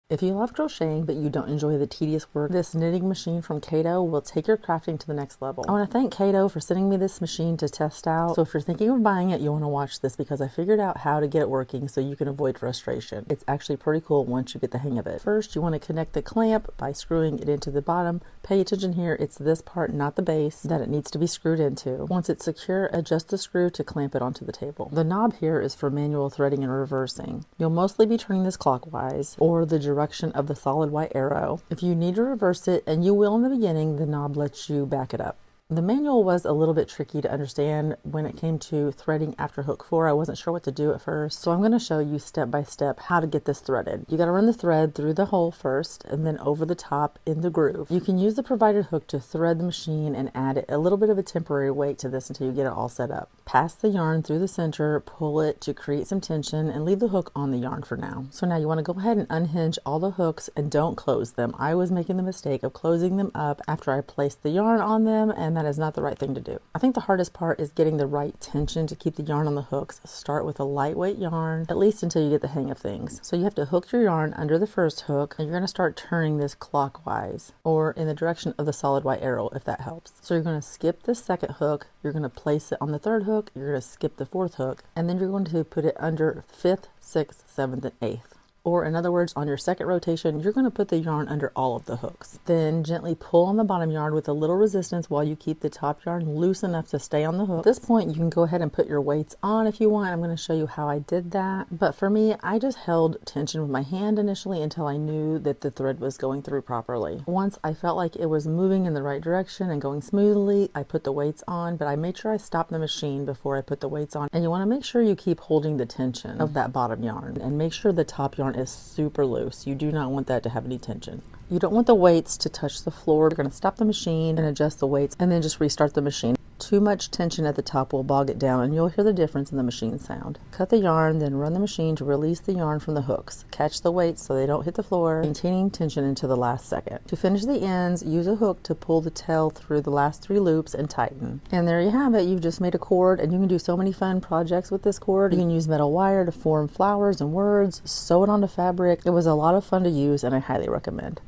If you love crocheting but you don't enjoy the tedious work, this knitting machine from Caydo will take your crafting to the next level. I want to thank Caydo for sending me this machine to test out. So if you're thinking of buying it, you'll want to watch this because I figured out how to get it working so you can avoid frustration. It's actually pretty cool once you get the hang of it. First, you want to connect the clamp by screwing it into the bottom. Pay attention here, it's this part, not the base, that it needs to be screwed into. Once it's secure, adjust the screw to clamp it onto the table. The knob here is for manual threading and reversing. You'll mostly be turning this clockwise or the direction of the solid white arrow. If you need to reverse it, and you will in the beginning, the knob lets you back it up. The manual was a little bit tricky to understand when it came to threading after hook 4. I wasn't sure what to do at first, so I'm going to show you step by step how to get this threaded. You got to run the thread through the hole first and then over the top in the groove. You can use the provided hook to thread the machine and add a little bit of a temporary weight to this until you get it all set up. Pass the yarn through the center, pull it to create some tension, and leave the hook on the yarn for now. So now you want to go ahead and unhinge all the hooks and don't close them. I was making the mistake of closing them up after I placed the yarn on them, and that is not the right thing to do. I think the hardest part is getting the right tension to keep the yarn on the hooks. Start with a lightweight yarn, at least until you get the hang of things. So you have to hook your yarn under the first hook, and you're going to start turning this clockwise or in the direction of the solid white arrow if that helps. So you're going to skip the second hook, you're going to place it on the third hook, you're going to skip the fourth hook, and then you're going to put it under 5th, 6th, 7th, and 8th. Or in other words, on your second rotation, you're going to put the yarn under all of the hooks. Then gently pull on the bottom yarn with a little resistance while you keep the top yarn loose enough to stay on the hook. At this point, you can go ahead and put your weights on if you want. I'm going to show you how I did that. But for me, I just held tension with my hand initially until I knew that the thread was going through properly. Once I felt like it was moving in the right direction and going smoothly, I put the weights on, but I made sure I stopped the machine before I put the weights on. And you want to make sure you keep holding the tension of that bottom yarn and make sure the top yarn is super loose. You do not want that to have any tension. You don't want the weights to touch the floor. You're going to stop the machine and adjust the weights and then just restart the machine. Too much tension at the top will bog it down and you'll hear the difference in the machine sound. Cut the yarn, then run the machine to release the yarn from the hooks. Catch the weights so they don't hit the floor, maintaining tension until the last second. To finish the ends, use a hook to pull the tail through the last 3 loops and tighten. And there you have it. You've just made a cord, and you can do so many fun projects with this cord. You can use metal wire to form flowers and words, sew it onto fabric. It was a lot of fun to use and I highly recommend.